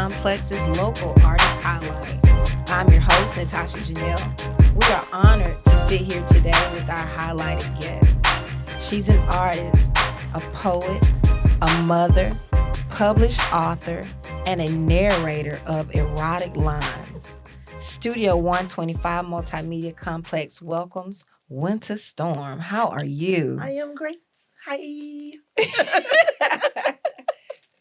Complex's local artist highlight. I'm your host, NATASHA JONELLE. We are honored to sit here today with our highlighted guest. She's an artist, a poet, a mother, published author, and a narrator of erotic lines. Studio 125 Multimedia Complex welcomes Wintah Storm. How are you? I am great. Hi.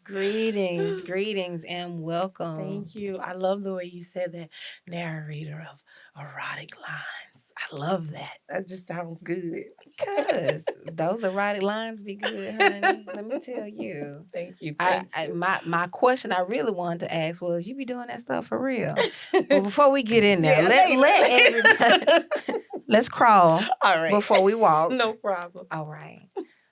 Greetings, and welcome. Thank you. I love the way you said that. Narrator of erotic lines. I love that. That just sounds good. Because those erotic lines be good, honey. Let me tell you. Thank you. My question I really wanted to ask was, you be doing that stuff for real? But before we get in there, let everybody let's crawl All right. before we walk. No problem. All right.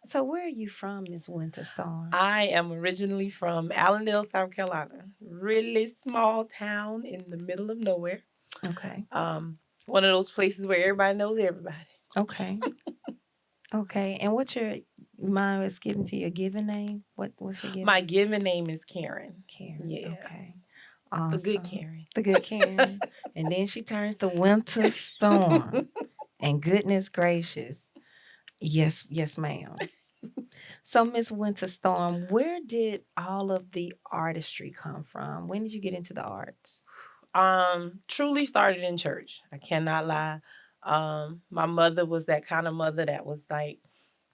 So where are you from, Miss Wintah Storm? I am originally from Allendale, South Carolina. Really small town in the middle of nowhere. Okay. One of those places where everybody knows everybody. Okay. Okay. And what's your mind was given to your given name? What's your given? My given name is Karen. Karen. Yeah. Okay. Awesome. The good Karen. The good Karen. And then she turns to Wintah Storm. And goodness gracious. Yes, ma'am. So, Miss Wintah Storm, where did all of the artistry come from? When did you get into the arts? Truly started in church. I cannot lie. My mother was that kind of mother that was like,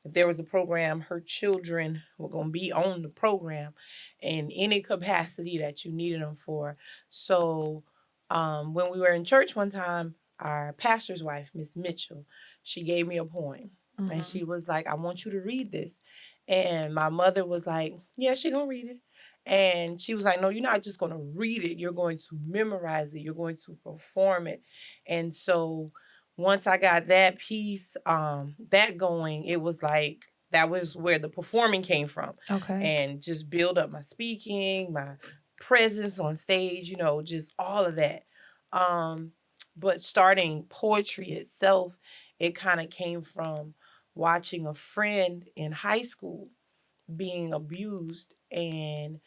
if there was a program, her children were going to be on the program in any capacity that you needed them for. So when we were in church one time, our pastor's wife, Miss Mitchell, she gave me a poem. Mm-hmm. And she was like, I want you to read this. And my mother was like, yeah, she going to read it. And she was like, no, you're not just going to read it. You're going to memorize it. You're going to perform it. And so once I got that piece, that going, it was like, that was where the performing came from. Okay. And just build up my speaking, my presence on stage, just all of that. But starting poetry itself, it kind of came from watching a friend in high school being abused. And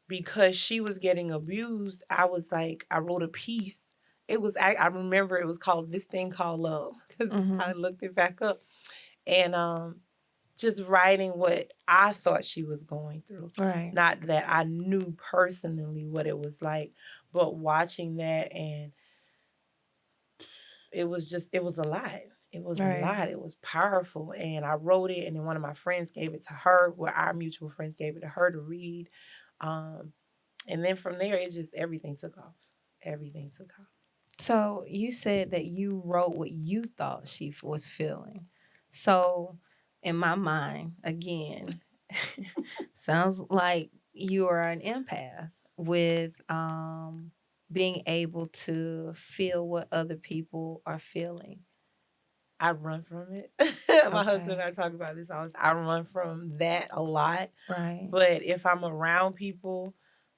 because she was getting abused, I was like, I wrote a piece. I remember it was called This Thing Called Love, because I looked it back up. And just writing what I thought she was going through. Right. Not that I knew personally what it was like, but watching that, and it was a lot. It was a lot. It was powerful. And I wrote it, and then one of my friends gave it to her, where our mutual friends gave it to her to read. And then from there, it just, everything took off. Everything took off. So you said that you wrote what you thought she was feeling. So in my mind, again, sounds like you are an empath with being able to feel what other people are feeling. I run from it. My husband and I talk about this all the time. I run from that a lot. Right. But if I'm around people,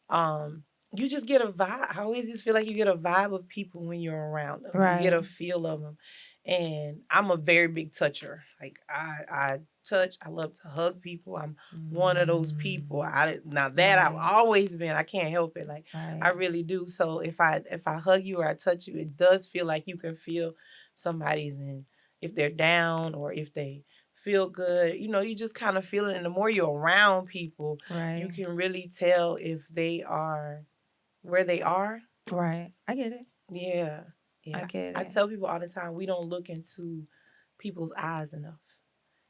you just get a vibe. I always just feel like you get a vibe of people when you're around them. Right. You get a feel of them. And I'm a very big toucher. Like, I touch. I love to hug people. I'm one of those people. I've always been. I can't help it. Like, I really do. So if I hug you or I touch you, it does feel like you can feel somebody's in. If they're down or if they feel good, you just kind of feel it. And the more you're around people, you can really tell if they are where they are. Right. I get it. Yeah. I get it. I tell people all the time, we don't look into people's eyes enough.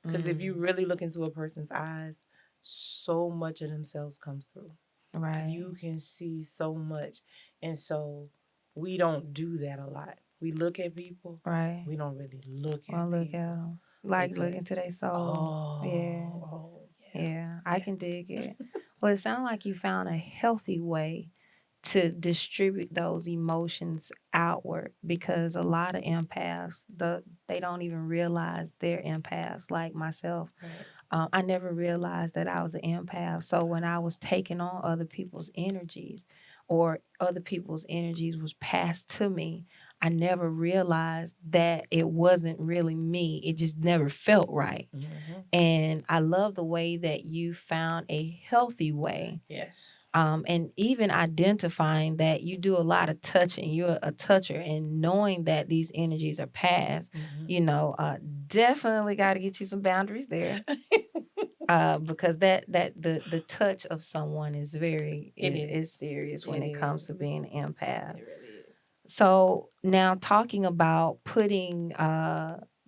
Because if you really look into a person's eyes, so much of themselves comes through. Right. You can see so much. And so we don't do that a lot. We look at people. Right. We don't really look at people. Look at them. Like look into their soul. Yeah. I can dig it. Well, it sounds like you found a healthy way to distribute those emotions outward, because a lot of empaths, they don't even realize they're empaths, like myself. Right. I never realized that I was an empath. So when I was taking on other people's energies, or other people's energies was passed to me, I never realized that it wasn't really me. It just never felt right. Mm-hmm. And I love the way that you found a healthy way. Yes. And even identifying that you do a lot of touching, you're a toucher, and knowing that these energies are past, definitely got to get you some boundaries there. Because the touch of someone is is serious when it comes to being an empath. It really is. So now talking about putting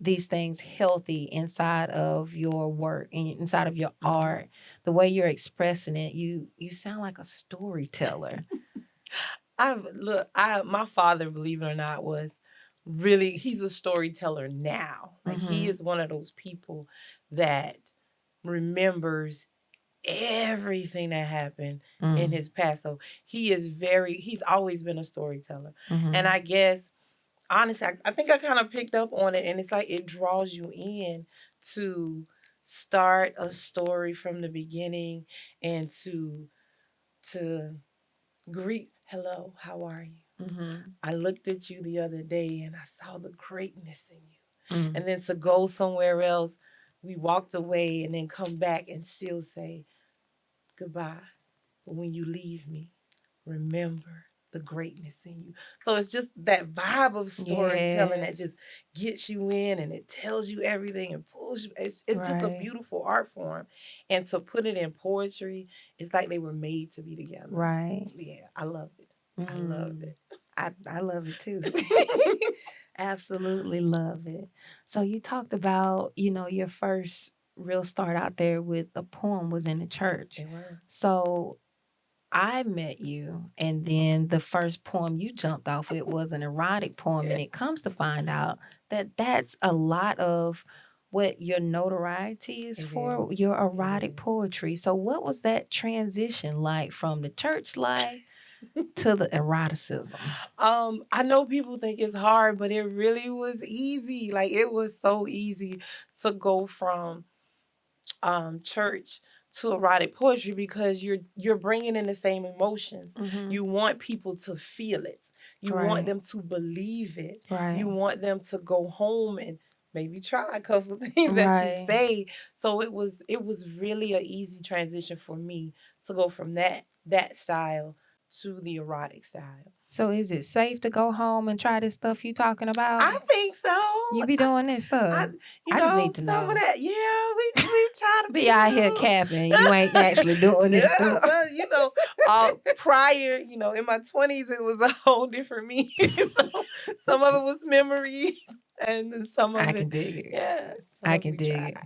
these things healthy inside of your work and inside of your art, the way you're expressing it, you sound like a storyteller. My father, believe it or not, was really, he's a storyteller now. Like he is one of those people that remembers everything that happened in his past. So he's always been a storyteller. And I guess, honestly, I think I kind of picked up on it, and it's like it draws you in to start a story from the beginning and to greet, hello, how are you? I looked at you the other day and I saw the greatness in you. And then to go somewhere else, we walked away and then come back and still say goodbye. But when you leave me, remember the greatness in you. So it's just that vibe of storytelling that just gets you in, and it tells you everything and pulls you. It's just a beautiful art form. And to put it in poetry, it's like they were made to be together. Right. Yeah, I love it. I love it. I love it too. Absolutely love it. So you talked about, your first real start out there with a poem was in the church. It was. So I met you, and then the first poem you jumped off with was an erotic poem, and it comes to find out that that's a lot of what your notoriety is for, your erotic poetry. So what was that transition like from the church life to the eroticism? I know people think it's hard, but it really was easy. Like it was so easy to go from church to erotic poetry because you're bringing in the same emotions. You want people to feel it. You want them to believe it. You want them to go home and maybe try a couple of things that you say. So it was really an easy transition for me to go from that style to the erotic style. So is it safe to go home and try this stuff you talking about? I think so. You be doing this stuff. I just need to know. Some of that, yeah, we try to be out here capping. You ain't actually doing this stuff. Well, prior, in my 20s, it was a whole different me. So some of it was memories, and then some of it. I can dig it. Yeah, I can dig it.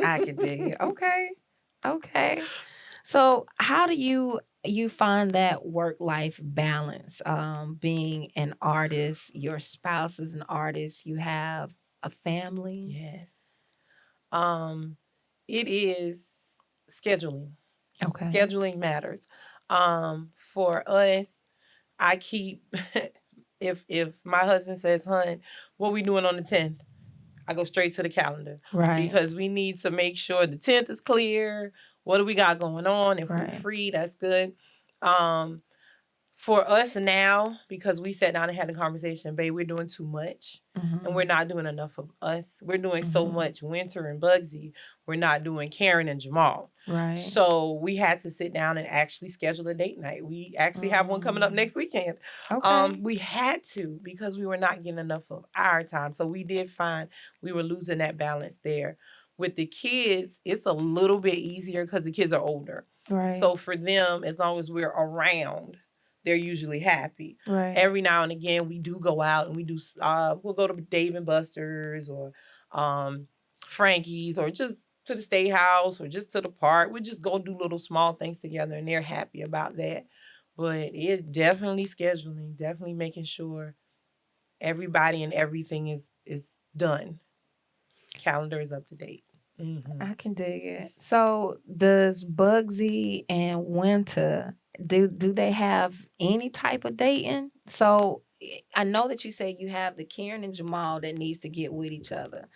I can dig it. Okay. So how do you find that work-life balance? Being an artist, your spouse is an artist, you have a family. Yes. It is scheduling. Okay. Scheduling matters. For us, I keep if my husband says, "Hun, what we doing on the 10th?" I go straight to the calendar. Right. Because we need to make sure the 10th is clear. What do we got going on? If we're free, that's good. For us now, because we sat down and had a conversation, babe, we're doing too much. And we're not doing enough of us. We're doing so much Wintah and Bugsy. We're not doing Karen and Jamal. Right. So we had to sit down and actually schedule a date night. We actually have one coming up next weekend. Okay. We had to because we were not getting enough of our time. So we did find we were losing that balance there. With the kids, it's a little bit easier because the kids are older. Right. So for them, as long as we're around, they're usually happy. Right. Every now and again, we do go out and we do. We'll go to Dave and Buster's or Frankie's or just to the State House or just to the park. We just go do little small things together, and they're happy about that. But it's definitely scheduling, definitely making sure everybody and everything is done. Calendar is up to date. I can dig it. So does Bugsy and Wintah, do they have any type of dating? So I know that you say you have the Karen and Jamal that needs to get with each other.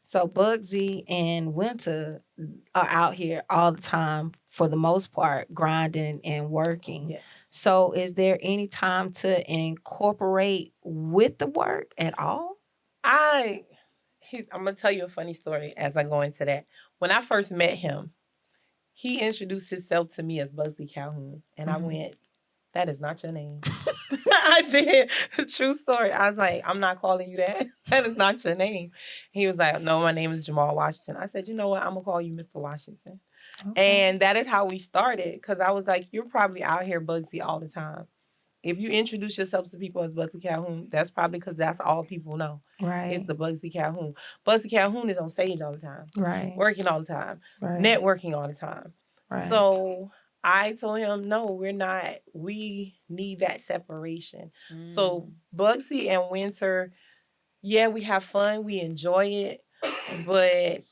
So Bugsy and Wintah are out here all the time for the most part, grinding and working. Yes. So is there any time to incorporate with the work at all? I'm gonna tell you a funny story as I go into that. When I first met him, he introduced himself to me as Bugsy Calhoun, and I went, "That is not your name." I did. True story. I was like, "I'm not calling you that. That is not your name." He was like, "No, my name is Jamal Washington." I said, "You know what? I'm gonna call you Mr. Washington." Okay. And that is how we started, because I was like, "You're probably out here Bugsy all the time. If you introduce yourself to people as Bugsy Calhoun, that's probably because that's all people know. Right. It's the Bugsy Calhoun. Bugsy Calhoun is on stage all the time, Right. working all the time, Right. networking all the time." Right. So I told him, no, we're not. We need that separation. So Bugsy and Wintah, yeah, we have fun. We enjoy it. But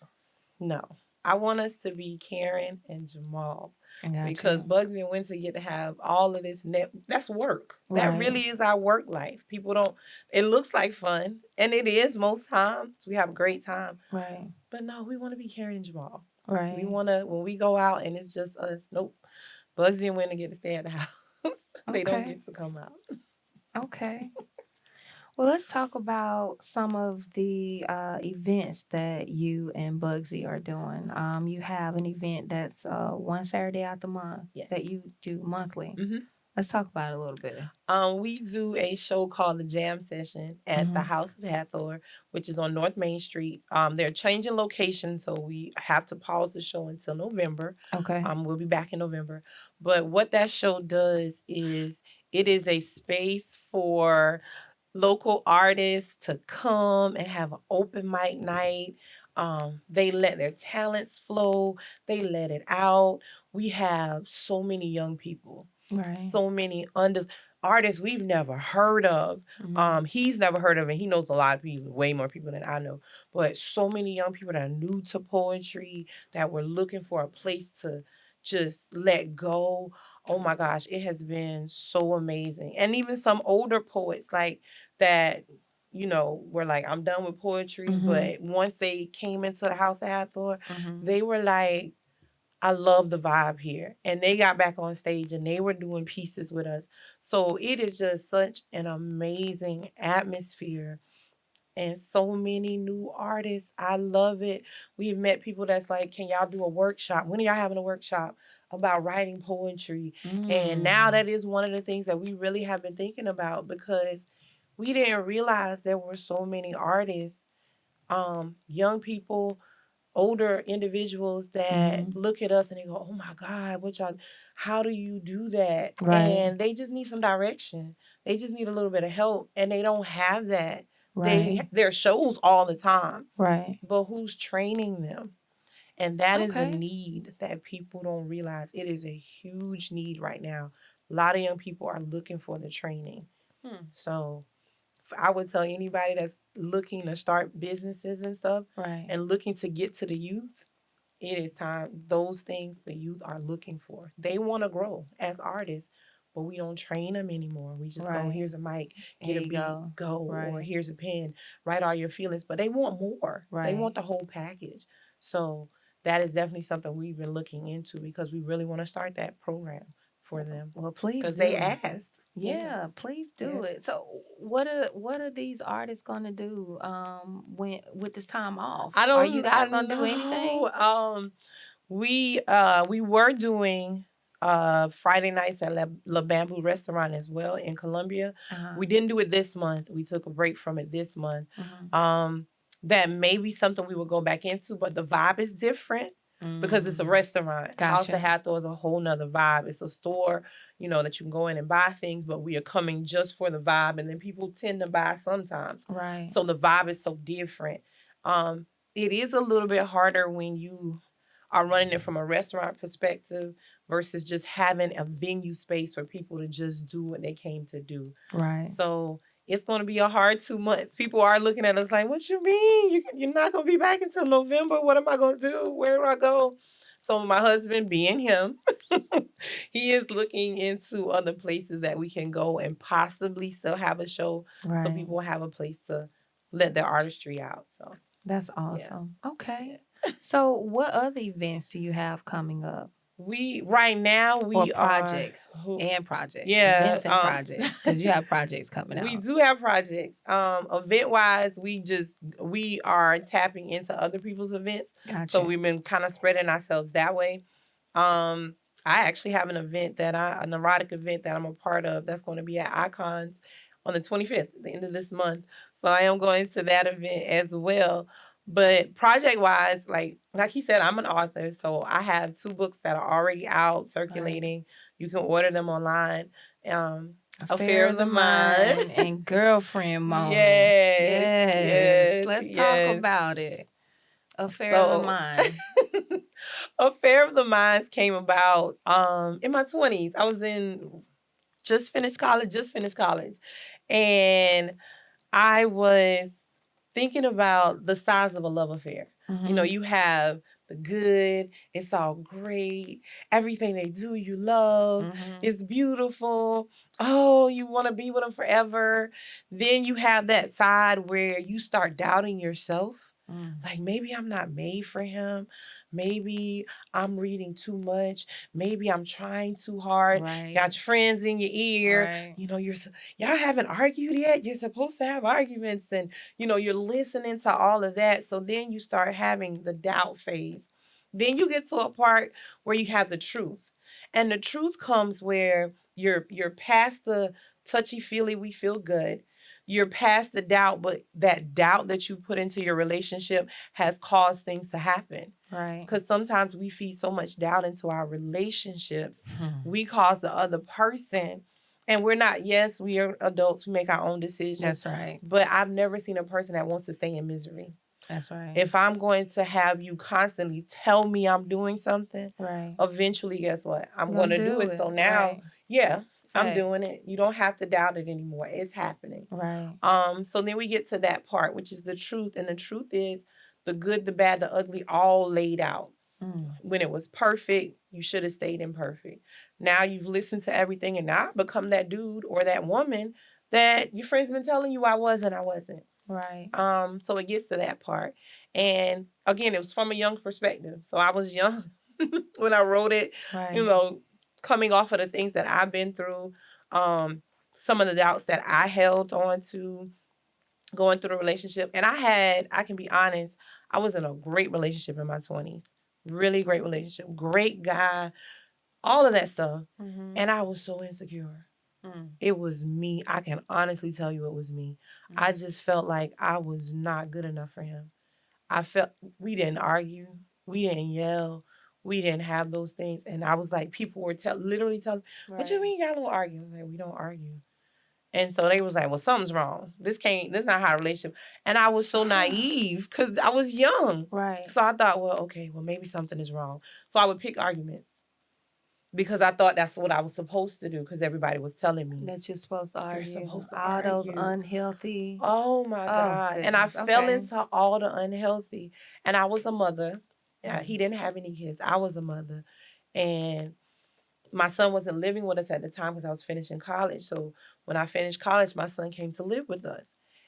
no, I want us to be Karen and Jamal. Because Bugsy and Wintah get to have all of this that's work. That Right. really is our work life. People don't, it looks like fun, and it is most times. We have a great time. Right. But no, we want to be Karen and Jamal. Right. We want to, when we go out and it's just us, nope. Bugsy and Wintah get to stay at the house. They don't get to come out. Okay. Well, let's talk about some of the events that you and Bugsy are doing. You have an event that's one Saturday out the month that you do monthly. Let's talk about it a little bit. We do a show called the Jam Session at the House of Hathor, which is on North Main Street. They're changing location, so we have to pause the show until November. Okay. We'll be back in November. But what that show does is it is a space for local artists to come and have an open mic night. They let their talents flow. They let it out. We have so many young people. Right. So many artists we've never heard of. He's never heard of, and he knows a lot of people, way more people than I know. But so many young people that are new to poetry, that were looking for a place to just let go. Oh my gosh, it has been so amazing. And even some older poets like that, were like, I'm done with poetry. But once they came into the House of Hathor, they were like, I love the vibe here. And they got back on stage and they were doing pieces with us. So it is just such an amazing atmosphere and so many new artists. I love it. We've met people that's like, can y'all do a workshop? When are y'all having a workshop about writing poetry? And now that is one of the things that we really have been thinking about, because we didn't realize there were so many artists, young people, older individuals that look at us and they go, oh my God, how do you do that? Right. And they just need some direction. They just need a little bit of help, and they don't have that. Right. There are shows all the time. Right. But who's training them? And that is a need that people don't realize. It is a huge need right now. A lot of young people are looking for the training. So I would tell anybody that's looking to start businesses and stuff, and looking to get to the youth, it is time. Those things the youth are looking for. They want to grow as artists, but we don't train them anymore. We just go, here's a mic, get a beat, go. Or here's a pen, write all your feelings. But they want more. They want the whole package. So that is definitely something we've been looking into, because we really want to start that program for them. Well, please, because they asked. Yeah, please do it. So, what are these artists going to do with this time off? Are you guys going to do anything? We were doing Friday nights at La Bamboo Restaurant as well in Columbia. We didn't do it this month. We took a break from it this month. That may be something we will go back into, but the vibe is different. Because it's a restaurant. Gotcha. House of Hathor is a whole nother vibe. It's a store, that you can go in and buy things, but we are coming just for the vibe. And then people tend to buy sometimes. Right. So the vibe is so different. It is a little bit harder when you are running it from a restaurant perspective versus just having a venue space for people to just do what they came to do. Right. So it's going to be a hard 2 months. People are looking at us like, what you mean? You're not going to be back until November. What am I going to do? Where do I go? So my husband, being him, he is looking into other places that we can go and possibly still have a show. So people will have a place to let their artistry out. So that's awesome. Yeah. Okay. So what other events do you have coming up? Right now Or we projects are and projects, yeah events and projects, because you have projects coming we out. do have projects. Event wise, we are tapping into other people's events. Gotcha. So we've been kind of spreading ourselves that way. I actually have an event an erotic event that I'm a part of that's going to be at Icons on the 25th, the end of this month. So I am going to that event as well. But project wise, like he said, I'm an author, so I have 2 books that are already out circulating. Right. You can order them online. Affair of the Mind and girlfriend moments. Yes. Let's talk about it. Affair of the Mind. Affair of the Minds came about in my 20s. I was just finished college, and I was thinking about the size of a love affair. Mm-hmm. You know, you have the good, it's all great, everything they do you love, it's beautiful. Oh, you want to be with them forever. Then you have that side where you start doubting yourself. Like, maybe I'm not made for him. Maybe I'm reading too much. Maybe I'm trying too hard. Right. Got your friends in your ear. Right. You know, y'all haven't argued yet. You're supposed to have arguments, and you know, you're listening to all of that. So then you start having the doubt phase. Then you get to a part where you have the truth. And the truth comes where you're past the touchy-feely, we feel good. You're past the doubt, but that doubt that you put into your relationship has caused things to happen. Right. Because sometimes we feed so much doubt into our relationships, we cause the other person, and we're not, yes, we are adults, we make our own decisions. That's right. But I've never seen a person that wants to stay in misery. That's right. If I'm going to have you constantly tell me I'm doing something, right, eventually, guess what? I'm going to do it. So now, right, yeah, I'm doing it. You don't have to doubt it anymore. It's happening. Right. So then we get to that part, which is the truth. And the truth is the good, the bad, the ugly, all laid out. When it was perfect, you should have stayed imperfect. Now you've listened to everything, and now I become that dude or that woman that your friends been telling you I wasn't. Right. So it gets to that part. And again, it was from a young perspective. So I was young when I wrote it, right, you know, coming off of the things that I've been through, some of the doubts that I held on to going through the relationship. And I can be honest, I was in a great relationship in my 20s. Really great relationship. Great guy. All of that stuff. And I was so insecure. It was me. I can honestly tell you it was me. I just felt like I was not good enough for him. I felt we didn't argue. We didn't yell. We didn't have those things. And I was like, people were literally telling me, right, what you mean y'all don't argue? I was like, we don't argue. And so they was like, well, something's wrong. This not how a relationship. And I was so naive because I was young. Right. So I thought, well, okay, well, maybe something is wrong. So I would pick arguments because I thought that's what I was supposed to do because everybody was telling me. That you're supposed to argue. You're supposed to argue. Those unhealthy. Oh, my God. Goodness. And I fell into all the unhealthy. And I was a mother. He didn't have any kids. I was a mother. And my son wasn't living with us at the time because I was finishing college. So when I finished college, my son came to live with us.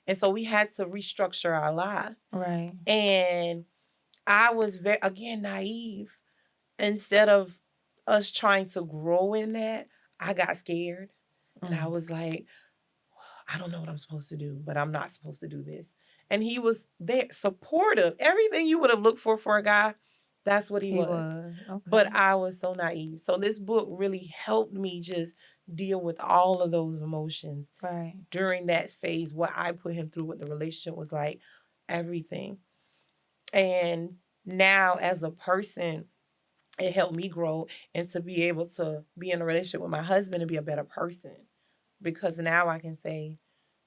And so we had to restructure our lives. Right. And I was very, again, naive. Instead of us trying to grow in that, I got scared. And I was like, I don't know what I'm supposed to do, but I'm not supposed to do this. And he was there, supportive. Everything you would have looked for a guy, that's what he was. Okay. But I was so naive. So this book really helped me just deal with all of those emotions, right, during that phase, what I put him through, what the relationship was like, everything. And now as a person, it helped me grow and to be able to be in a relationship with my husband and be a better person. Because now I can say,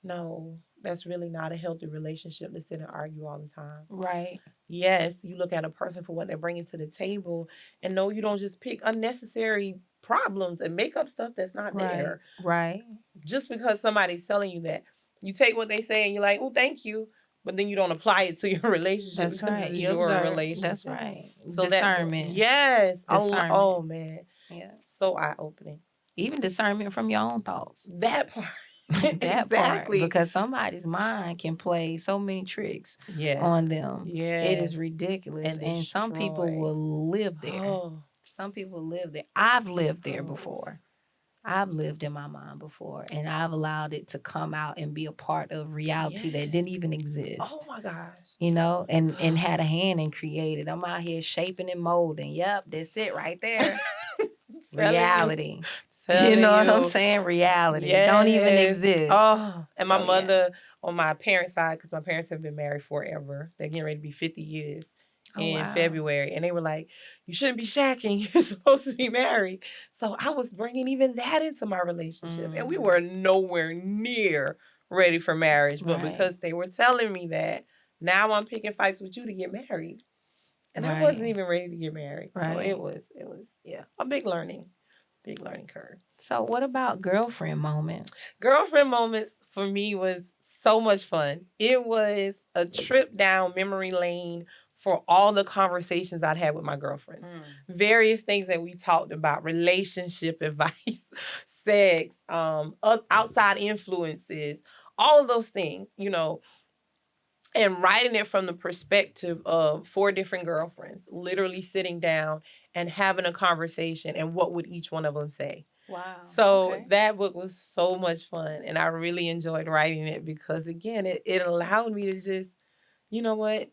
no, that's really not a healthy relationship to sit and argue all the time. Right. Yes, you look at a person for what they're bringing to the table, and no, you don't just pick unnecessary problems and make up stuff that's not there. Right. Just because somebody's telling you that. You take what they say and you're like, oh, thank you. But then you don't apply it to your relationship. That's right. This is your relationship. That's right. So discernment. Yes. Discernment. Oh, man. Yeah. So eye-opening. Even discernment from your own thoughts. That part. That exactly. Part. Because somebody's mind can play so many tricks, yes, on them. Yes. It is ridiculous. And some people will live there. Oh. Some people live there. I've lived there before. I've lived in my mind before, and I've allowed it to come out and be a part of reality that didn't even exist. Oh my gosh. You know, and had a hand in creating. I'm out here shaping and molding. Yep, that's it right there. Reality. You know what I'm saying? Reality. Yes. Don't even exist. Oh, and my mother on my parents' side, because my parents have been married forever. They're getting ready to be 50 years in February. And they were like, you shouldn't be shacking. You're supposed to be married. So I was bringing even that into my relationship. And we were nowhere near ready for marriage. But because they were telling me that, now I'm picking fights with you to get married. And I wasn't even ready to get married. So it was, a big learning curve. So what about girlfriend moments? Girlfriend moments for me was so much fun. It was a trip down memory lane for all the conversations I'd had with my girlfriends. Various things that we talked about, relationship advice, sex, outside influences, all of those things, you know. And writing it from the perspective of 4 different girlfriends, literally sitting down and having a conversation and what would each one of them say. Wow. So that book was so much fun, and I really enjoyed writing it because, again, it allowed me to just, you know what?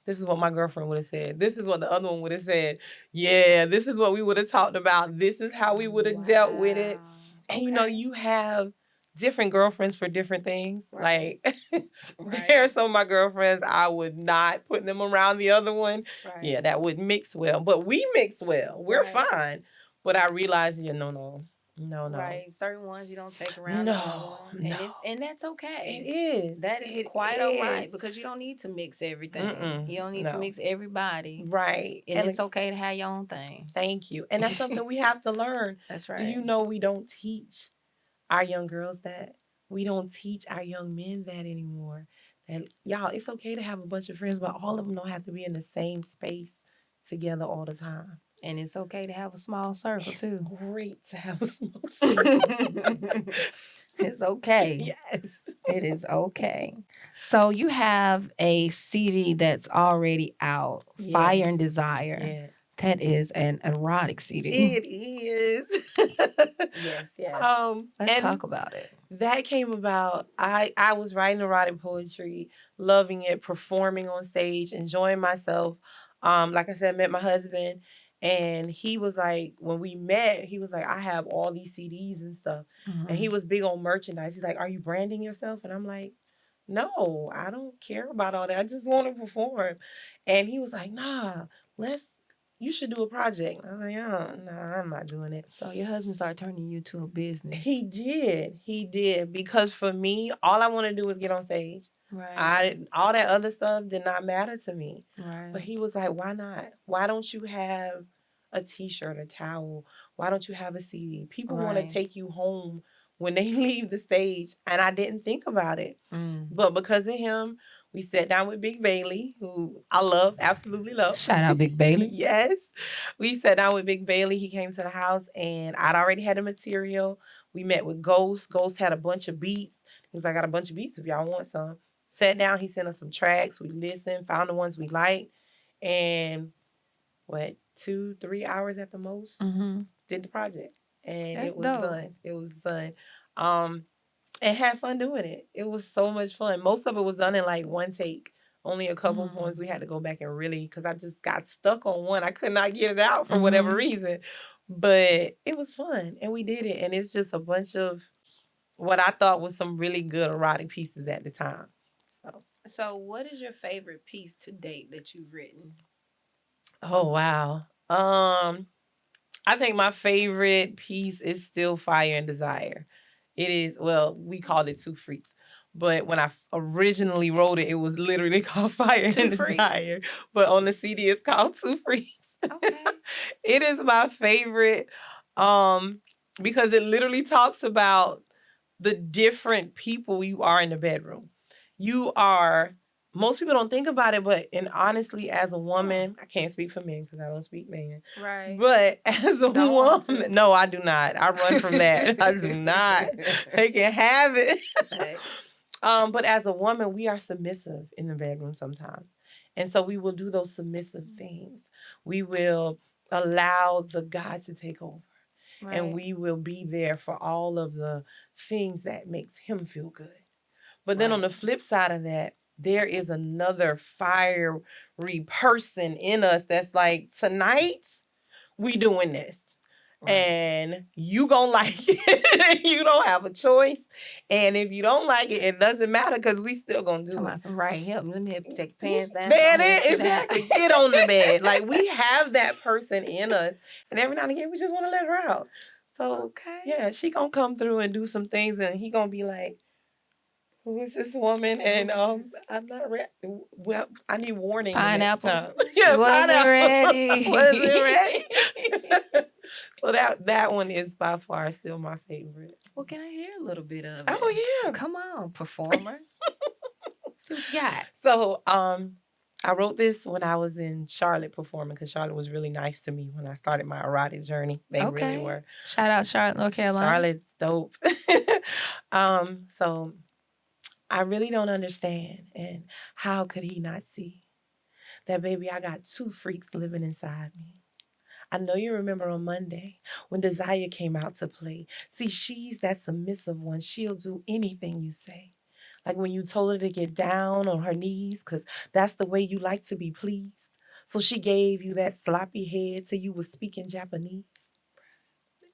This is what my girlfriend would have said. This is what the other one would have said. Yeah, this is what we would have talked about. This is how we would have dealt with it. And, you know, you have different girlfriends for different things. Like, there are some of my girlfriends, I would not put them around the other one. Yeah, that wouldn't mix well. But we mix well. We're fine. But I realized, no. Right. Certain ones you don't take around the other one. And that's okay. It is. That is quite all right, because you don't need to mix everything. You don't need to mix everybody. Right. And it's okay to have your own thing. Thank you. And that's something we have to learn. That's right. Do you know we don't teach our young girls that? We don't teach our young men that anymore. And y'all, it's okay to have a bunch of friends, but all of them don't have to be in the same space together all the time. And it's okay to have a small circle, too. It's great to have a small circle. It's okay. Yes. It is okay. So you have a CD that's already out, Fire and Desire. Yeah. That is an erotic CD. It is. Yes. Let's talk about it. That came about, I was writing erotic poetry, loving it, performing on stage, enjoying myself. Like I said, I met my husband, and he was like, when we met, he was like, I have all these CDs and stuff. And he was big on merchandise. He's like, are you branding yourself? And I'm like, no, I don't care about all that. I just want to perform. And he was like, nah, you should do a project. I was like, oh, no, I'm not doing it. So your husband started turning you to a business. He did. Because for me, all I want to do is get on stage. Right. All that other stuff did not matter to me. Right. But he was like, why not? Why don't you have a T-shirt, a towel? Why don't you have a CD? People want to take you home when they leave the stage. And I didn't think about it. But because of him, we sat down with Big Bailey, who I love, absolutely love. Shout out Big Bailey. Yes. We sat down with Big Bailey. He came to the house, and I'd already had the material. We met with Ghost. Ghost had a bunch of beats. He was like, I got a bunch of beats if y'all want some. Sat down. He sent us some tracks. We listened, found the ones we liked. And 2-3 hours at the most, did the project. And it was fun. It was fun. And had fun doing it. It was so much fun. Most of it was done in like one take. Only a couple of ones we had to go back and really, because I just got stuck on one. I could not get it out for whatever reason. But it was fun, and we did it. And it's just a bunch of what I thought was some really good erotic pieces at the time. So what is your favorite piece to date that you've written? Oh, wow. I think my favorite piece is still Fire and Desire. It is, well, we called it Two Freaks. But when I originally wrote it, it was literally called Fire and Desire. But on the CD, it's called Two Freaks. Okay. It is my favorite because it literally talks about the different people you are in the bedroom. Most people don't think about it, and honestly, as a woman, I can't speak for men because I don't speak man. Right. But as a woman, no, I do not. I run from that. I do not. They can have it. Okay. But as a woman, we are submissive in the bedroom sometimes. And so we will do those submissive things. We will allow the God to take over. Right. And we will be there for all of the things that makes him feel good. But then on the flip side of that, there is another fiery person in us that's like, tonight we doing this. Right. And you gonna like it. You don't have a choice. And if you don't like it, it doesn't matter because we still gonna do it. Right, help me. Let me take your pants down. There it is, exactly. Get on the bed. Like, we have that person in us. And every now and again, we just want to let her out. So, yeah, she gonna come through and do some things, and he gonna be like, who is this woman? And I'm not ready. Well, I need warning. Pineapples. Yeah, wasn't ready. Wasn't ready. So that one is by far still my favorite. Well, can I hear a little bit of it? Oh, yeah. Come on, performer. See what you got. So, I wrote this when I was in Charlotte performing, because Charlotte was really nice to me when I started my erotic journey. They really were. Shout out Charlotte, North Carolina. Charlotte's dope. So I really don't understand. And how could he not see that, baby, I got two freaks living inside me. I know you remember on Monday when Desire came out to play. See, she's that submissive one. She'll do anything you say. Like when you told her to get down on her knees because that's the way you like to be pleased. So she gave you that sloppy head till you were speaking Japanese.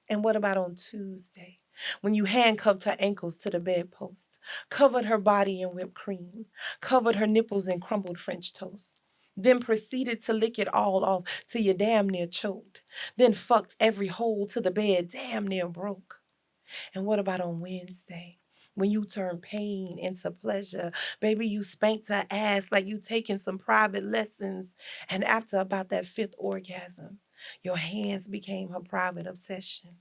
And what about on Tuesday when you handcuffed her ankles to the bedpost, covered her body in whipped cream, covered her nipples in crumbled French toast, then proceeded to lick it all off till you damn near choked, then fucked every hole to the bed damn near broke? And what about on Wednesday? When you turn pain into pleasure, baby, you spanked her ass like you taking some private lessons. And after about that fifth orgasm, your hands became her private obsession.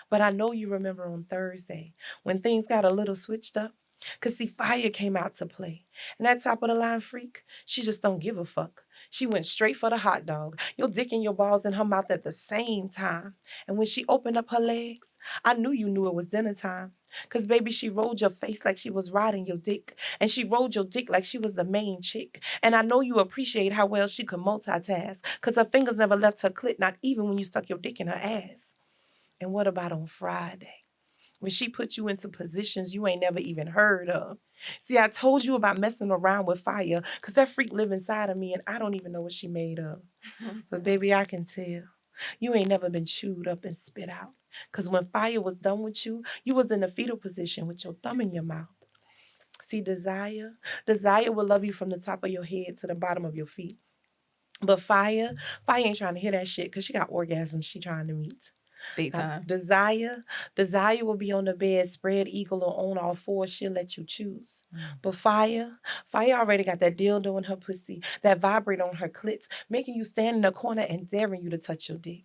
But I know you remember on Thursday when things got a little switched up. Because, see, Fire came out to play. And that top of the line freak, she just don't give a fuck. She went straight for the hot dog, your dick and your balls in her mouth at the same time. And when she opened up her legs, I knew you knew it was dinner time. Because, baby, she rolled your face like she was riding your dick. And she rolled your dick like she was the main chick. And I know you appreciate how well she could multitask. Because her fingers never left her clit, not even when you stuck your dick in her ass. And what about on Friday, when she put you into positions you ain't never even heard of? See, I told you about messing around with Fire because that freak live inside of me and I don't even know what she made of. But baby, I can tell. You ain't never been chewed up and spit out. Because when Fire was done with you, you was in a fetal position with your thumb in your mouth. See, Desire will love you from the top of your head to the bottom of your feet. But Fire ain't trying to hear that shit because she got orgasms she trying to meet. Big time. Desire will be on the bed, spread eagle or on all fours. She'll let you choose. But Fire already got that dildo in her pussy, that vibrate on her clits, making you stand in the corner and daring you to touch your dick.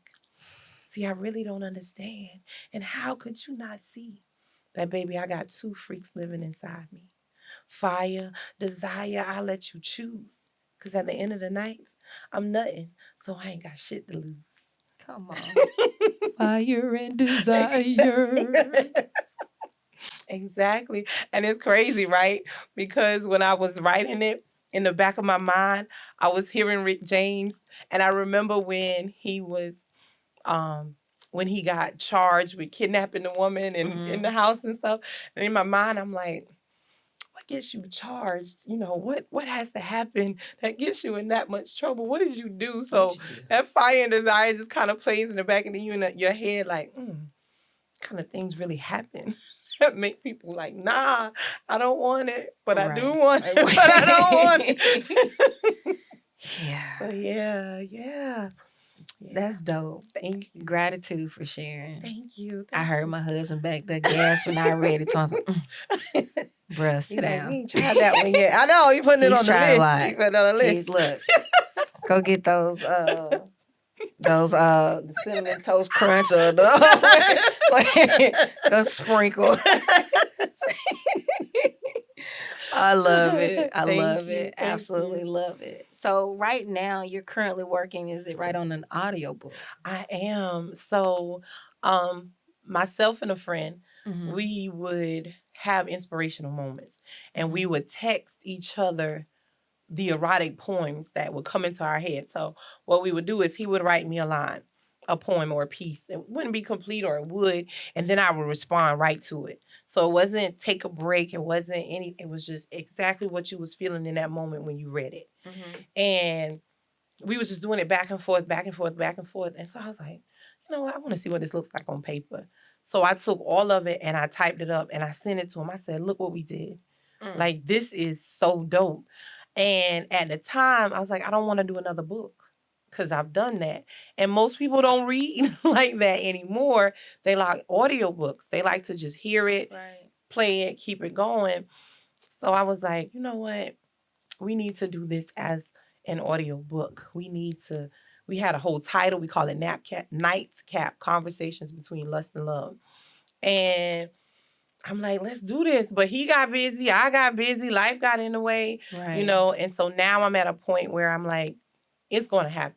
See, I really don't understand. And how could you not see that, baby, I got two freaks living inside me? Fire, Desire, I'll let you choose. Because at the end of the night, I'm nutting, so I ain't got shit to lose. Come on. Fire and Desire. Exactly. And it's crazy, right? Because when I was writing it, in the back of my mind, I was hearing Rick James. And I remember when he was, when he got charged with kidnapping the woman in the house and stuff. And in my mind, I'm like, what gets you charged? You know, what has to happen that gets you in that much trouble? What did you do? So that Fire and Desire just kind of plays in the back of your head like, kind of things really happen that make people like, nah, I don't want it, but I do want it, but I don't want it. Yeah. So yeah. That's dope. Thank you. Gratitude for sharing. Thank you. I heard my husband back there gasp when I read it. So I was like, bruh, sit down. We ain't tried that one yet. I know, you putting it on the list. A lot. He put it on the list. Look, go get those the cinnamon toast crunch or the sprinkle. I love it. I love it. Absolutely love it. So right now you're currently working, is it right on an audiobook? I am. So myself and a friend, we would have inspirational moments and we would text each other the erotic poems that would come into our head. So what we would do is he would write me a line, a poem or a piece. It wouldn't be complete, or it would, and then I would respond right to it. So it wasn't take a break. It wasn't any. It was just exactly what you was feeling in that moment when you read it. And we was just doing it back and forth, back and forth, back and forth. And so I was like, you know what? I want to see what this looks like on paper. So I took all of it and I typed it up and I sent it to him. I said, look what we did. Like, this is so dope. And at the time, I was like, I don't want to do another book because I've done that. And most people don't read like that anymore. They like audiobooks. They like to just hear it, play it, keep it going. So I was like, you know what? We need to do this as an audiobook. We had a whole title. We call it Nightcap Conversations Between Lust and Love. And I'm like, let's do this. But he got busy. I got busy. Life got in the way, And so now I'm at a point where I'm like, it's going to happen.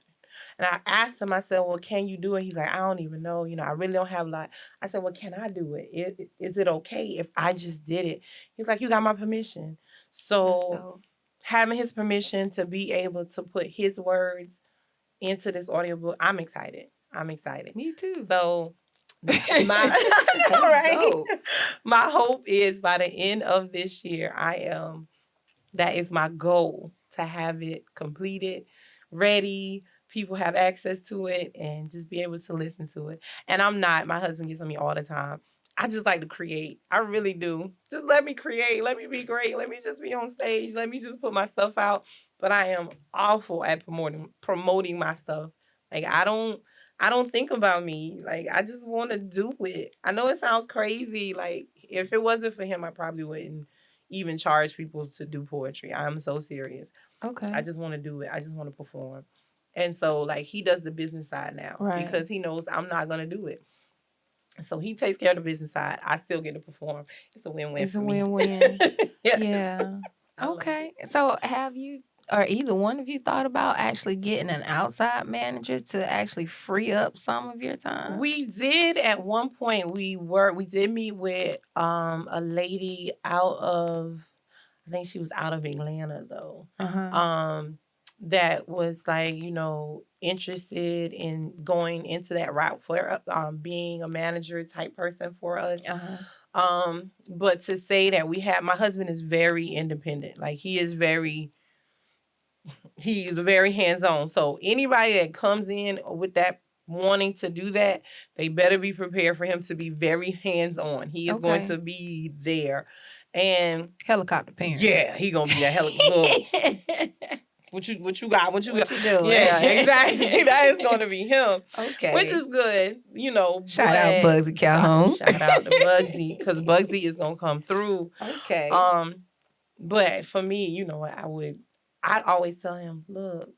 And I asked him, I said, well, can you do it? He's like, I don't even know. I really don't have a lot. I said, well, can I do it? Is it okay if I just did it? He's like, you got my permission. So having his permission to be able to put his words into this audiobook, I'm excited. Me too. So my hope is by the end of this year, that is my goal, to have it completed, ready, people have access to it, and just be able to listen to it. And my husband gets on me all the time. I just like to create. I really do. Just let me create. Let me be great. Let me just be on stage. Let me just put my stuff out. But I am awful at promoting my stuff. Like, I don't think about me. Like, I just want to do it. I know it sounds crazy. Like, if it wasn't for him, I probably wouldn't even charge people to do poetry. I'm so serious. Okay. I just want to do it. I just want to perform. And so, like, he does the business side now because he knows I'm not going to do it. So he takes care of the business side. I still get to perform. It's a win-win. It's a win-win. Yeah. Okay. So have you, or either one of you, thought about actually getting an outside manager to actually free up some of your time? We did at one point. We did meet with a lady out of, I think she was out of Atlanta though. That was like, interested in going into that route for being a manager type person for us. But to say that my husband is very independent. Like, he's very hands-on. So anybody that comes in with that wanting to do that, they better be prepared for him to be very hands-on. He is going to be there. And helicopter parent. Yeah, he gonna be that helicopter. What you got? What you doing? Yeah, exactly. That is going to be him. Okay. Which is good, Shout out Bugsy Calhoun. Shout out to Bugsy, because Bugsy is going to come through. Okay. But for me, I always tell him, look,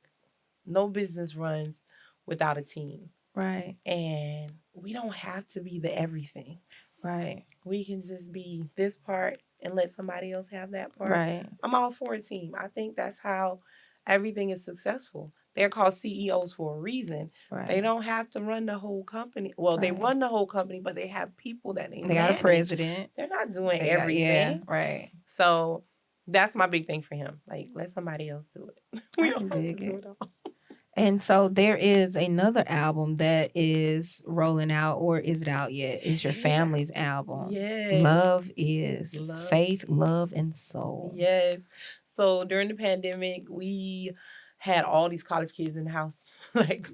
no business runs without a team. Right. And we don't have to be the everything. Right. We can just be this part and let somebody else have that part. Right. I'm all for a team. I think that's how everything is successful. They're called CEOs for a reason. Right. They don't have to run the whole company. Well, they run the whole company, but they have people that they got a president. They're not doing everything. Right. So that's my big thing for him. Like, let somebody else do it. We don't have to do it all. And so there is another album that is rolling out, or is it out yet? It's your family's album. Yes. Love is Faith, Love, and Soul. Yes. So during the pandemic, we had all these college kids in the house. Like,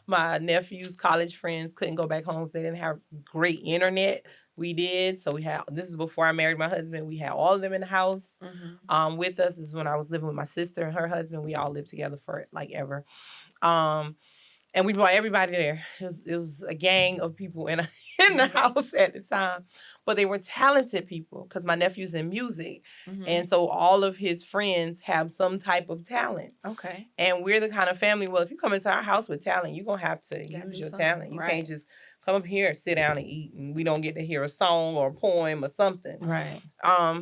my nephew's college friends couldn't go back home because they didn't have great internet. We did. So this is before I married my husband. We had all of them in the house with us. This is when I was living with my sister and her husband. We all lived together for like ever. And we brought everybody there. It was a gang of people in the house at the time. But they were talented people because my nephew's in music. And so all of his friends have some type of talent. Okay. And we're the kind of family, well, if you come into our house with talent, you're going to have to use your talent. You can't just come up here and sit down and eat and we don't get to hear a song or a poem or something. Right.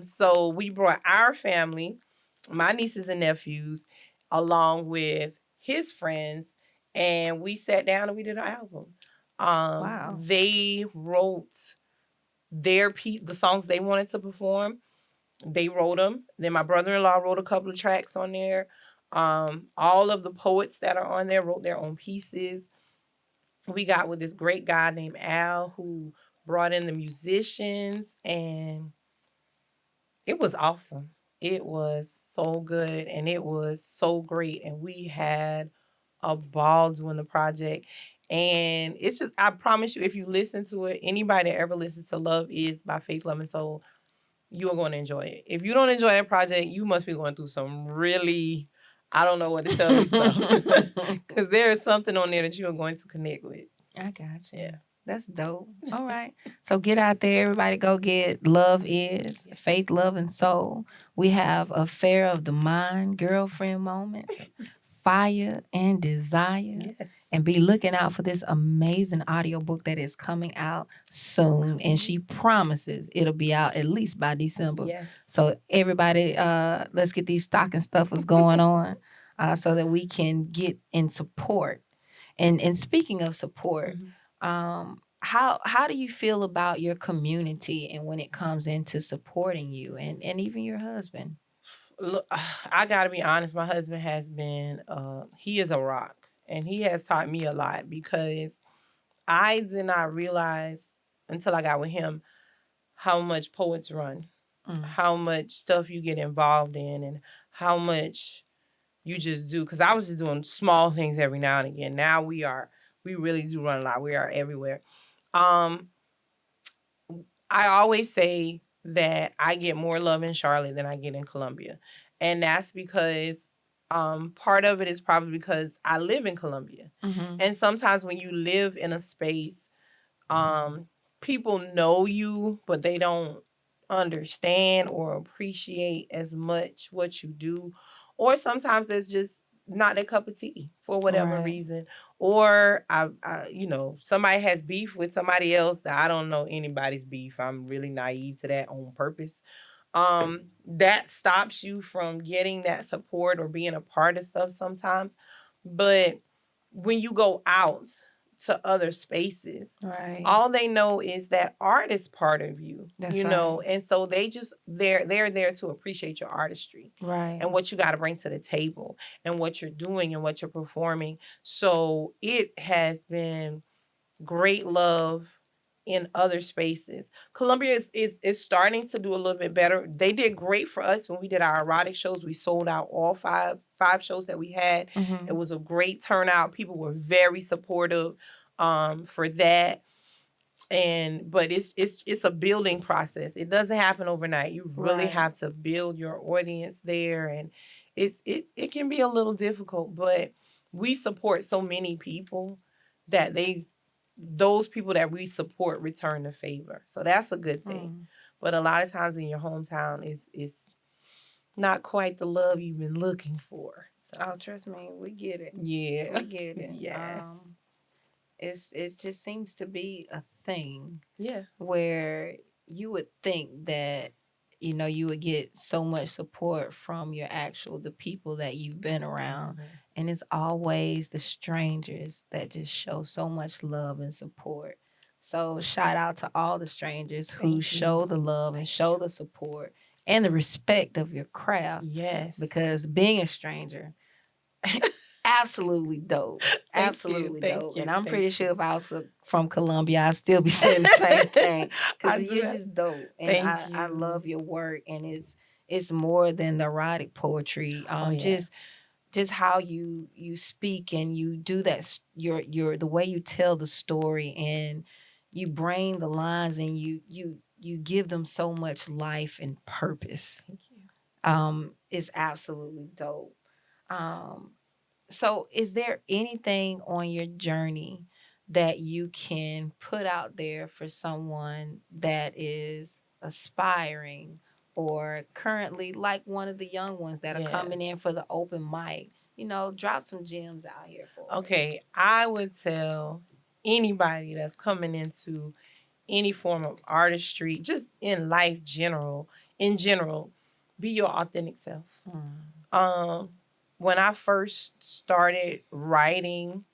So we brought our family, my nieces and nephews, along with his friends, and we sat down and we did an album. They wrote the songs they wanted to perform, They wrote them. Then my brother-in-law wrote a couple of tracks on there. All of the poets that are on there wrote their own pieces. We got with this great guy named Al who brought in the musicians, and it was awesome. It was so good and it was so great. And we had a ball doing the project. And it's just, I promise you, if you listen to it, anybody that ever listens to Love Is by Faith, Love, and Soul, you are going to enjoy it. If you don't enjoy that project, you must be going through some really, I don't know what to tell you stuff. Because there is something on there that you are going to connect with. I got you. Yeah. That's dope. All right. So get out there, everybody go get Love Is, Faith, Love, and Soul. We have Affair of the Mind, Girlfriend Moments, Fire and Desire. Yes. And be looking out for this amazing audiobook that is coming out soon. And she promises it'll be out at least by December. Yes. So everybody, let's get these stocking stuffers going on so that we can get in support. And speaking of support, how do you feel about your community and when it comes into supporting you and even your husband? Look, I gotta be honest. My husband has been, he is a rock, and he has taught me a lot because I did not realize until I got with him how much poets run, how much stuff you get involved in, and how much you just do. Because I was just doing small things every now and again. Now we really do run a lot. We are everywhere. I always say that I get more love in Charlotte than I get in Columbia. And that's because part of it is probably because I live in Columbia. And sometimes when you live in a space, people know you, but they don't understand or appreciate as much what you do. Or sometimes it's just not their cup of tea for whatever reason. Or I somebody has beef with somebody else that I don't know anybody's beef. I'm really naive to that on purpose. That stops you from getting that support or being a part of stuff sometimes. But when you go out to other spaces, all they know is that art is part of you. That's and so they're there to appreciate your artistry, and what you got to bring to the table, and what you're doing, and what you're performing. So it has been great love in other spaces. Columbia is starting to do a little bit better. They did great for us when we did our erotic shows. We sold out all five shows that we had. It was a great turnout. People were very supportive for that. But it's a building process. It doesn't happen overnight. You really have to build your audience there, and it can be a little difficult, but we support so many people that those people that we support return the favor. So that's a good thing. But a lot of times in your hometown is not quite the love you've been looking for. So. Oh, trust me, we get it. Yeah. We get it. Yes. It just seems to be a thing. Yeah. Where you would think that you would get so much support from the people that you've been around. And it's always the strangers that just show so much love and support. So shout out to all the strangers who show the love and show the support and the respect of your craft. Yes. Because being a stranger, absolutely dope. Absolutely dope. And I'm pretty sure if I was from Columbia, I'd still be saying the same thing. Because you're just dope. And I love your work. And it's more than the erotic poetry. Just how you speak and you do that, your the way you tell the story and you bring the lines and you give them so much life and purpose. Thank you. It's absolutely dope. So is there anything on your journey that you can put out there for someone that is aspiring or currently like one of the young ones that are coming in for the open mic? Drop some gems out here for me. Okay, I would tell anybody that's coming into any form of artistry, just in life in general, be your authentic self. When I first started writing,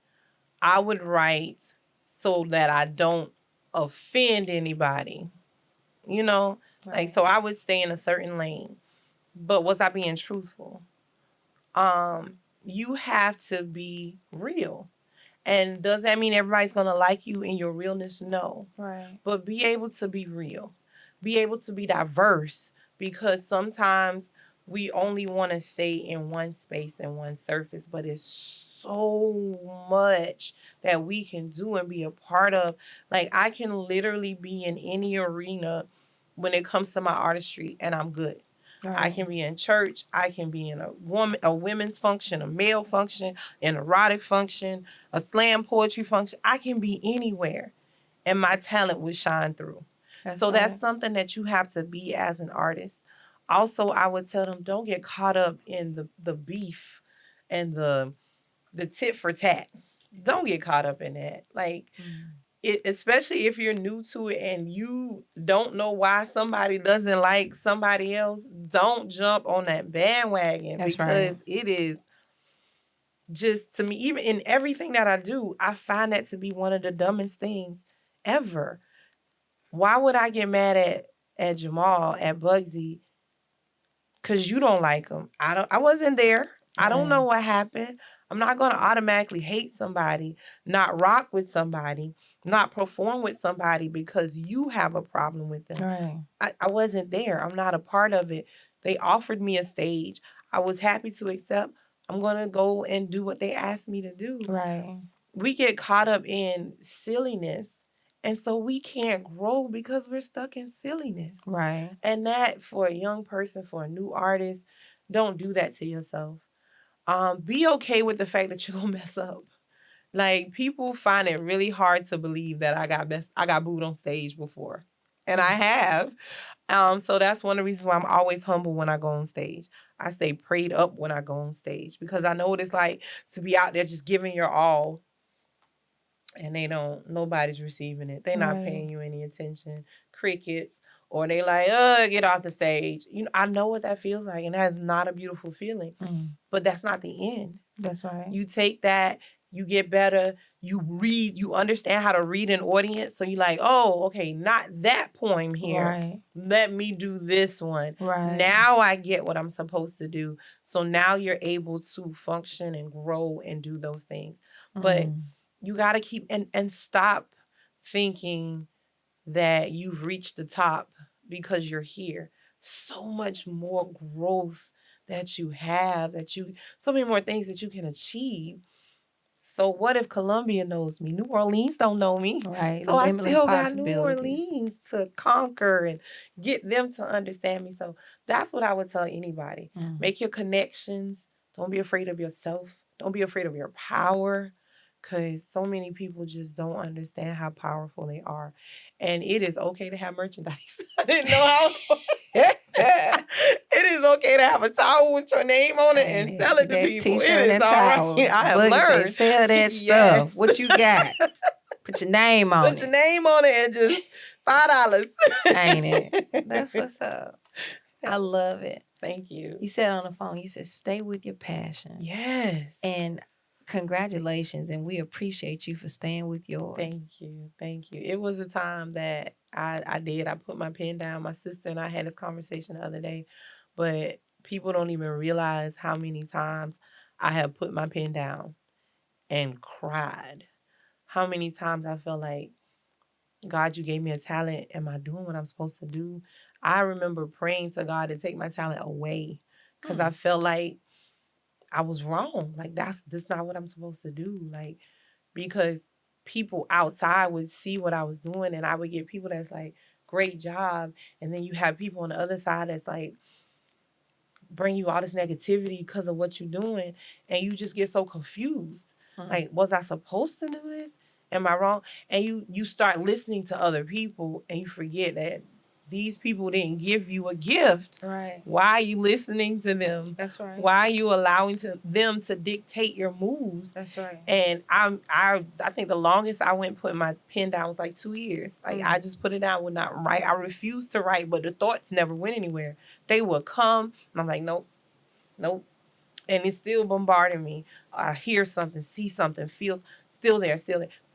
I would write so that I don't offend anybody. Like, so I would stay in a certain lane. But was I being truthful? You have to be real. And does that mean everybody's going to like you in your realness? No. Right. But be able to be real. Be able to be diverse, because sometimes we only want to stay in one space and one surface, but it's so much that we can do and be a part of. Like, I can literally be in any arena when it comes to my artistry, and I'm good. I can be in church. I can be in a women's function, a male function, an erotic function, a slam poetry function. I can be anywhere, and my talent would shine through. That's something that you have to be as an artist. Also, I would tell them, don't get caught up in the beef and the tit for tat. Don't get caught up in that. Like, especially if you're new to it and you don't know why somebody doesn't like somebody else, don't jump on that bandwagon. Because it is just, to me, even in everything that I do, I find that to be one of the dumbest things ever. Why would I get mad at Jamal, at Bugsy, because you don't like him? I wasn't there. I don't know what happened. I'm not going to automatically hate somebody, not rock with somebody, not perform with somebody because you have a problem with them. I wasn't there. I'm not a part of it. They offered me a stage. I was happy to accept. I'm going to go and do what they asked me to do. We get caught up in silliness. And so we can't grow because we're stuck in silliness. And that, for a young person, for a new artist, don't do that to yourself. Be okay with the fact that you're going to mess up. Like, people find it really hard to believe that I got booed on stage before. And I have. So that's one of the reasons why I'm always humble when I go on stage. I stay prayed up when I go on stage, because I know what it's like to be out there just giving your all, and nobody's receiving it. They're not paying you any attention. Crickets. Or they like, get off the stage. I know what that feels like, and that's not a beautiful feeling. But that's not the end. That's right. You take that, you get better, you read, you understand how to read an audience. So you're like, oh, okay, not that poem here. Let me do this one. Now I get what I'm supposed to do. So now you're able to function and grow and do those things. But you got to keep, and stop thinking that you've reached the top because you're here. So much more growth that you have, so many more things that you can achieve. So what if Columbia knows me? New Orleans don't know me. So I still got New Orleans to conquer and get them to understand me. So that's what I would tell anybody. Make your connections. Don't be afraid of yourself. Don't be afraid of your power. Because so many people just don't understand how powerful they are. And it is okay to have merchandise. I didn't know how. It is okay to have a towel with your name on it and sell it to people. T-shirt it is and all towel. right. I have learned. Sell that stuff. What you got? Put your name on it. Put your name on it and just $5. Ain't it? That's what's up. I love it. Thank you. You said on the phone, you said, stay with your passion. Yes. And congratulations, and we appreciate you for staying with yours. Thank you. It was a time that I put my pen down. My sister and I had this conversation the other day, but people don't even realize how many times I have put my pen down and cried. How many times I felt like, God, you gave me a talent. Am I doing what I'm supposed to do? I remember praying to God to take my talent away because I felt like I was wrong. Like, this not what I'm supposed to do. Like, because people outside would see what I was doing, and I would get people that's like, great job. And then you have people on the other side that's like, bring you all this negativity because of what you're doing. And you just get so confused. Like, was I supposed to do this? Am I wrong? And you start listening to other people, and you forget that these people didn't give you a gift. Right. Why are you listening to them? That's right. Why are you allowing them to dictate your moves? That's right. And I think the longest I went putting my pen down was like 2 years. Like, I just put it down, would not write. I refused to write, but the thoughts never went anywhere. They would come, and I'm like, nope. And it's still bombarding me. I hear something, see something, feels still there.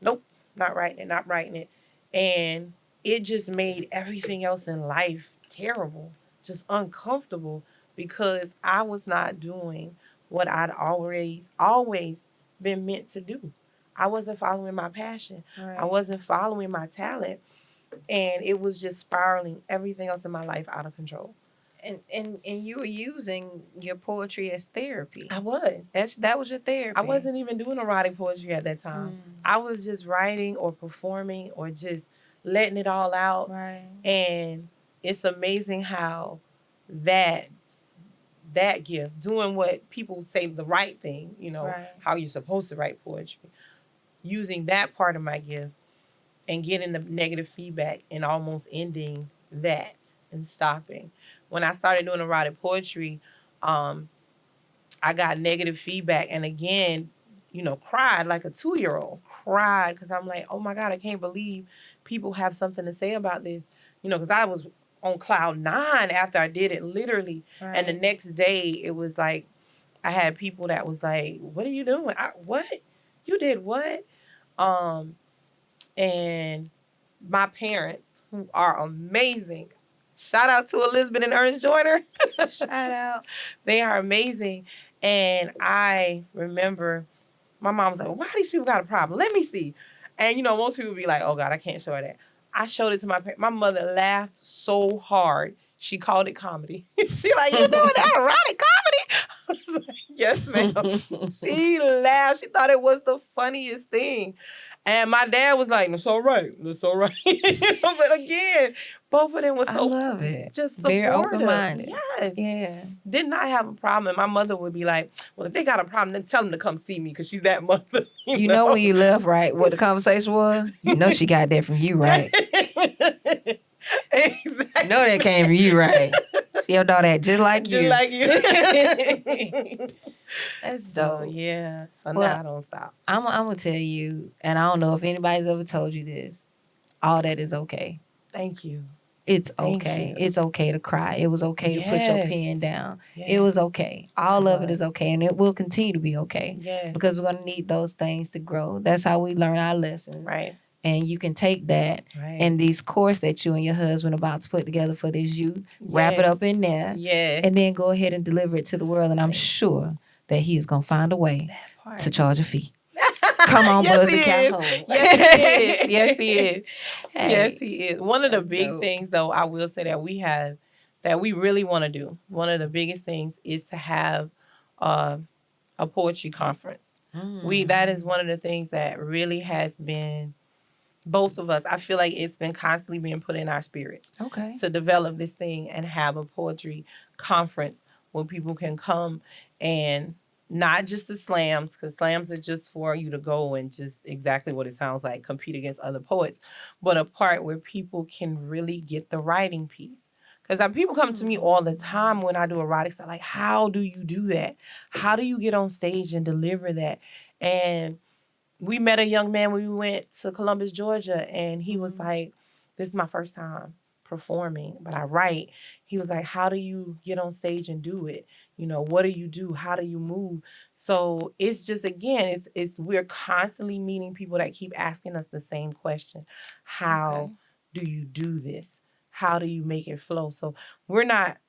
Nope, not writing it. And it just made everything else in life terrible, just uncomfortable, because I was not doing what I'd always been meant to do. I wasn't following my passion. Right. I wasn't following my talent. And it was just spiraling everything else in my life out of control. And you were using your poetry as therapy. I was. That was your therapy. I wasn't even doing erotic poetry at that time. I was just writing or performing or just letting it all out. Right. And it's amazing how that gift, doing what people say the right thing, Right. how you're supposed to write poetry, using that part of my gift and getting the negative feedback and almost ending that and stopping. When I started doing erotic poetry, I got negative feedback, and again, cried like a 2-year-old. Cried because I'm like, oh my God, I can't believe people have something to say about this. Because I was on cloud 9 after I did it, literally. Right. And the next day, it was like, I had people that was like, what are you doing? What? You did what? And my parents, who are amazing, shout out to Elizabeth and Ernest Joyner. Shout out. They are amazing. And I remember my mom was like, well, why these people got a problem? Let me see. And, most people be like, oh, God, I can't show her that. I showed it to my parents. My mother laughed so hard. She called it comedy. She like, you doing that erotic comedy? I was like, yes, ma'am. She laughed. She thought it was the funniest thing. And my dad was like, that's all right. That's all right. But again, both of them were so, I love it. Just supportive. Very open-minded. Yes. Yeah. Did not have a problem. And my mother would be like, well, if they got a problem, then tell them to come see me, because she's that mother. You know when you left, right, what the conversation was? You know she got that from you, right? Exactly. You know that came from you, right? See, your daughter just like you. Just like you. That's dope. So, yeah. So Well, now I don't stop. I'm going to tell you, and I don't know if anybody's ever told you this, all that is okay. Thank you. It's Thank okay. you. It's okay to cry. It was okay to put your Yes. pen down. Yes. It was okay. All It of it is was. okay, and it will continue to be okay, Yes. because we're going to need those things to grow. That's how we learn our lessons. Right. And you can take that Right. and these course that you and your husband are about to put together for this youth, wrap it Yes. up in there, Yes. and then go ahead and deliver it to the world. And I'm Right. sure that he's going to find a way That part. to charge a fee. Come on, Yes, Buzzy he Calhoun. is. Yes, he is. Yes, he is. Hey, Yes, he is. One of the that's big dope. things, though, I will say that we have, that we really want to do, one of the biggest things is to have a poetry conference. That is one of the things that really has been, both of us, I feel like it's been constantly being put in our spirits Okay. to develop this thing and have a poetry conference where people can come, and not just the slams, because slams are just for you to go and just exactly what it sounds like, compete against other poets, but a part where people can really get the writing piece. Because people come to me all the time when I do erotics. They're like, how do you do that? How do you get on stage and deliver that? And we met a young man when we went to Columbus, Georgia, and he was like, this is my first time performing, but I write. He was like, how do you get on stage and do it? What do you do? How do you move? So it's just, again, it's we're constantly meeting people that keep asking us the same question. How do you do this? How do you make it flow? So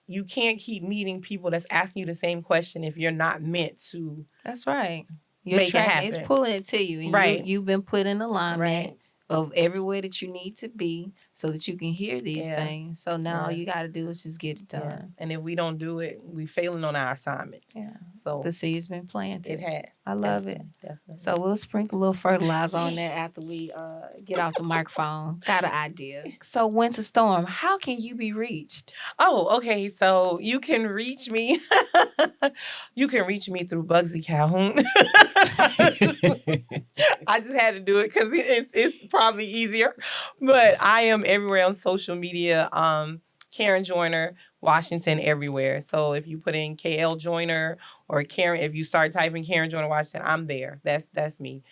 you can't keep meeting people that's asking you the same question if you're not meant to. That's right. Make it happen. It's pulling it to you. And Right. You've been put in alignment Right. of everywhere that you need to be so that you can hear these Yeah. things. So now all Yeah. you got to do is just get it Yeah. done. And if we don't do it, we failing on our assignment. Yeah. So The seed's been planted. it has. I love it. Definitely. So we'll sprinkle a little fertilizer on there after we get off the microphone. Got an idea. So Winter Storm, how can you be reached? Oh, okay. So you can reach me. You can reach me through Bugsy Calhoun. I just had to do it because it's probably easier. But I am everywhere on social media. Karen Joyner, Washington, everywhere. So if you put in KL Joyner or Karen, if you start typing Karen Joyner Washington, I'm there. That's me.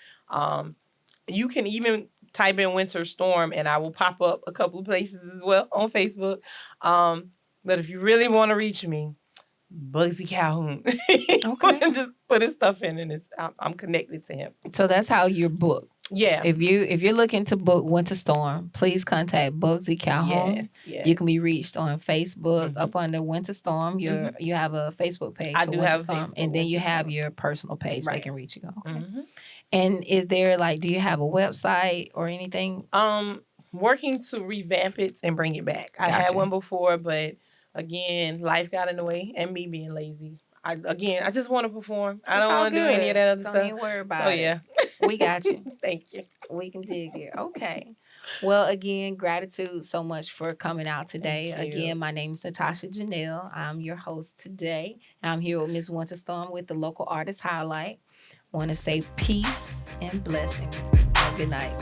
You can even type in Winter Storm and I will pop up a couple of places as well on Facebook. But if you really want to reach me, Bugsy Calhoun. Okay. Just put his stuff in and I'm connected to him. So that's how you're booked. Yeah. If you're looking to book Winter Storm, please contact Bugsy Calhoun. Yes. Yes. You can be reached on Facebook Mhm. up under Winter Storm. You have a Facebook page I for do Winter have a Storm, Facebook and then you Winter have Storm. your personal page they Right. can reach you. Okay. hmm And is there do you have a website or anything? Working to revamp it and bring it back. I had Gotcha. one before, but again, life got in the way and me being lazy. I just want to perform. I It's don't all want to do any of that other Don't stuff. even worry about So it. yeah. We got you. Thank you. We can dig it. Okay. Well, again, gratitude so much for coming out today. Thank you. Again, my name is NATASHA JONELLE. I'm your host today. I'm here with Ms. Winterstorm with the Local Artist Highlight. Want to say peace and blessings. Have a good night.